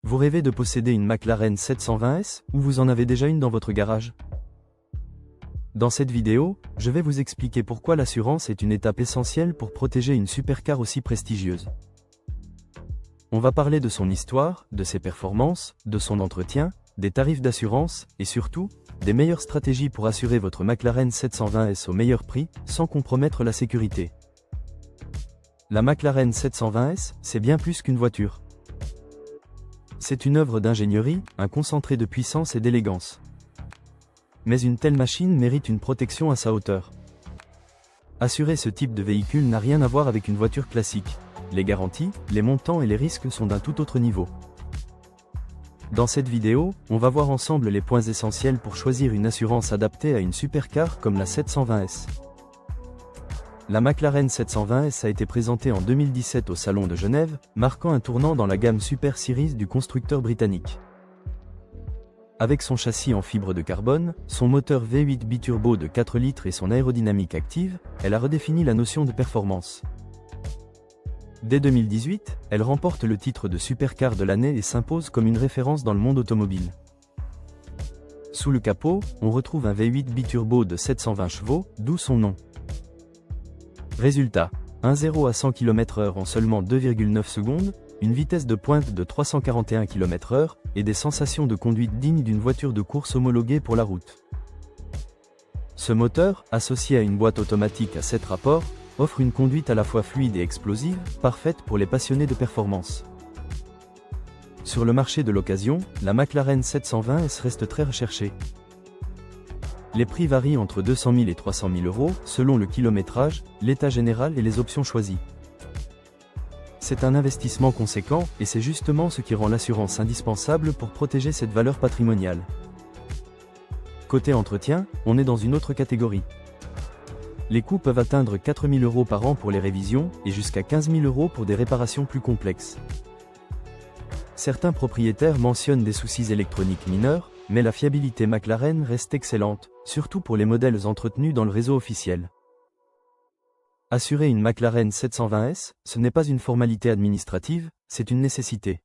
Vous rêvez de posséder une McLaren 720S ou vous en avez déjà une dans votre garage? Dans cette vidéo, je vais vous expliquer pourquoi l'assurance est une étape essentielle pour protéger une supercar aussi prestigieuse. On va parler de son histoire, de ses performances, de son entretien, des tarifs d'assurance et surtout, des meilleures stratégies pour assurer votre McLaren 720S au meilleur prix, sans compromettre la sécurité. La McLaren 720S, c'est bien plus qu'une voiture. C'est une œuvre d'ingénierie, un concentré de puissance et d'élégance. Mais une telle machine mérite une protection à sa hauteur. Assurer ce type de véhicule n'a rien à voir avec une voiture classique. Les garanties, les montants et les risques sont d'un tout autre niveau. Dans cette vidéo, on va voir ensemble les points essentiels pour choisir une assurance adaptée à une supercar comme la 720S. La McLaren 720S a été présentée en 2017 au Salon de Genève, marquant un tournant dans la gamme Super Series du constructeur britannique. Avec son châssis en fibre de carbone, son moteur V8 biturbo de 4 litres et son aérodynamique active, elle a redéfini la notion de performance. Dès 2018, elle remporte le titre de supercar de l'année et s'impose comme une référence dans le monde automobile. Sous le capot, on retrouve un V8 biturbo de 720 chevaux, d'où son nom. Résultat, 1,0 à 100 km/h en seulement 2,9 secondes, une vitesse de pointe de 341 km/h, et des sensations de conduite dignes d'une voiture de course homologuée pour la route. Ce moteur, associé à une boîte automatique à 7 rapports, offre une conduite à la fois fluide et explosive, parfaite pour les passionnés de performance. Sur le marché de l'occasion, la McLaren 720S reste très recherchée. Les prix varient entre 200 000 et 300 000 euros, selon le kilométrage, l'état général et les options choisies. C'est un investissement conséquent, et c'est justement ce qui rend l'assurance indispensable pour protéger cette valeur patrimoniale. Côté entretien, on est dans une autre catégorie. Les coûts peuvent atteindre 4 000 euros par an pour les révisions, et jusqu'à 15 000 euros pour des réparations plus complexes. Certains propriétaires mentionnent des soucis électroniques mineurs, mais la fiabilité McLaren reste excellente, surtout pour les modèles entretenus dans le réseau officiel. Assurer une McLaren 720S, ce n'est pas une formalité administrative, c'est une nécessité.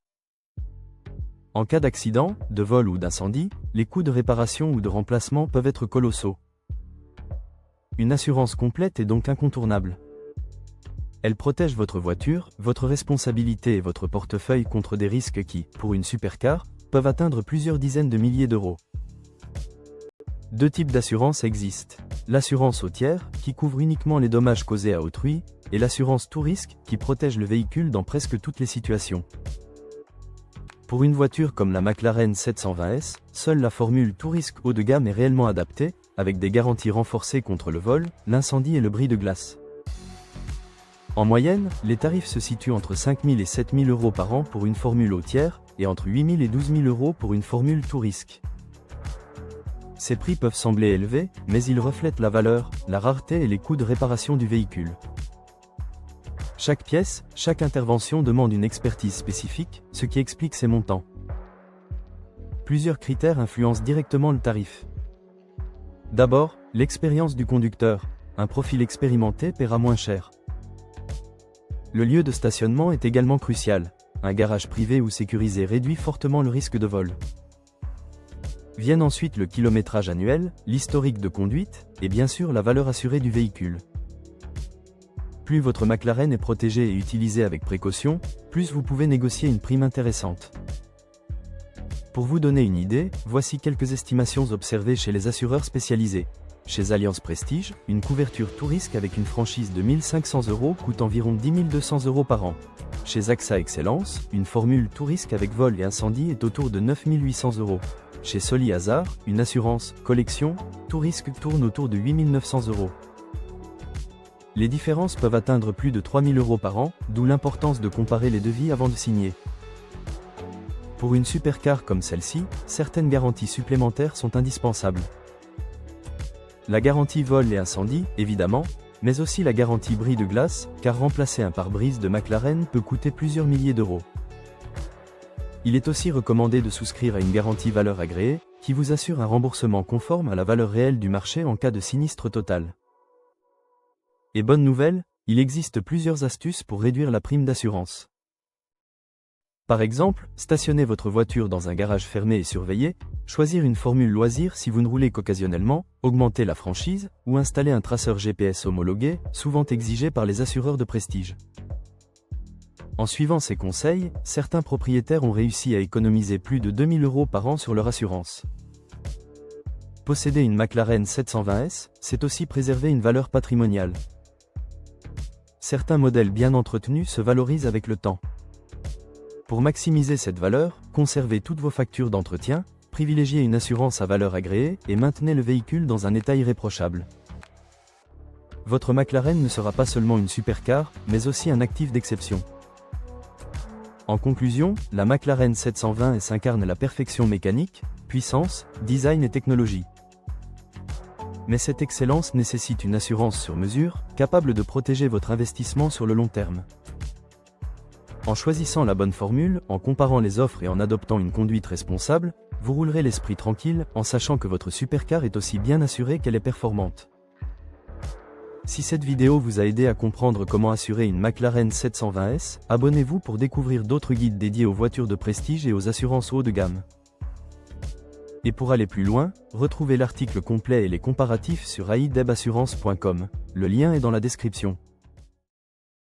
En cas d'accident, de vol ou d'incendie, les coûts de réparation ou de remplacement peuvent être colossaux. Une assurance complète est donc incontournable. Elle protège votre voiture, votre responsabilité et votre portefeuille contre des risques qui, pour une supercar, peuvent atteindre plusieurs dizaines de milliers d'euros. Deux types d'assurance existent. L'assurance au tiers, qui couvre uniquement les dommages causés à autrui, et l'assurance tout risque, qui protège le véhicule dans presque toutes les situations. Pour une voiture comme la McLaren 720S, seule la formule tout risque haut de gamme est réellement adaptée, avec des garanties renforcées contre le vol, l'incendie et le bris de glace. En moyenne, les tarifs se situent entre 5 000 et 7 000 euros par an pour une formule au tiers, et entre 8 000 et 12 000 euros pour une formule tout risque. Ces prix peuvent sembler élevés, mais ils reflètent la valeur, la rareté et les coûts de réparation du véhicule. Chaque pièce, chaque intervention demande une expertise spécifique, ce qui explique ces montants. Plusieurs critères influencent directement le tarif. D'abord, l'expérience du conducteur. Un profil expérimenté paiera moins cher. Le lieu de stationnement est également crucial. Un garage privé ou sécurisé réduit fortement le risque de vol. Viennent ensuite le kilométrage annuel, l'historique de conduite, et bien sûr la valeur assurée du véhicule. Plus votre McLaren est protégée et utilisée avec précaution, plus vous pouvez négocier une prime intéressante. Pour vous donner une idée, voici quelques estimations observées chez les assureurs spécialisés. Chez Allianz Prestige, une couverture tout risque avec une franchise de 1 500 euros coûte environ 10 200 euros par an. Chez AXA Excellence, une formule tout risque avec vol et incendie est autour de 9 800 euros. Chez Soli Hazard, une assurance collection tout risque tourne autour de 8 900 euros. Les différences peuvent atteindre plus de 3 000 euros par an, d'où l'importance de comparer les devis avant de signer. Pour une supercar comme celle-ci, certaines garanties supplémentaires sont indispensables. La garantie vol et incendie, évidemment, mais aussi la garantie bris de glace, car remplacer un pare-brise de McLaren peut coûter plusieurs milliers d'euros. Il est aussi recommandé de souscrire à une garantie valeur agréée, qui vous assure un remboursement conforme à la valeur réelle du marché en cas de sinistre total. Et bonne nouvelle, il existe plusieurs astuces pour réduire la prime d'assurance. Par exemple, stationner votre voiture dans un garage fermé et surveillé, choisir une formule loisir si vous ne roulez qu'occasionnellement, augmenter la franchise, ou installer un traceur GPS homologué, souvent exigé par les assureurs de prestige. En suivant ces conseils, certains propriétaires ont réussi à économiser plus de 2000 € par an sur leur assurance. Posséder une McLaren 720S, c'est aussi préserver une valeur patrimoniale. Certains modèles bien entretenus se valorisent avec le temps. Pour maximiser cette valeur, conservez toutes vos factures d'entretien, privilégiez une assurance à valeur agréée et maintenez le véhicule dans un état irréprochable. Votre McLaren ne sera pas seulement une supercar, mais aussi un actif d'exception. En conclusion, la McLaren 720S incarne la perfection mécanique, puissance, design et technologie. Mais cette excellence nécessite une assurance sur mesure, capable de protéger votre investissement sur le long terme. En choisissant la bonne formule, en comparant les offres et en adoptant une conduite responsable, vous roulerez l'esprit tranquille en sachant que votre supercar est aussi bien assurée qu'elle est performante. Si cette vidéo vous a aidé à comprendre comment assurer une McLaren 720S, abonnez-vous pour découvrir d'autres guides dédiés aux voitures de prestige et aux assurances haut de gamme. Et pour aller plus loin, retrouvez l'article complet et les comparatifs sur aidebassurance.com. Le lien est dans la description.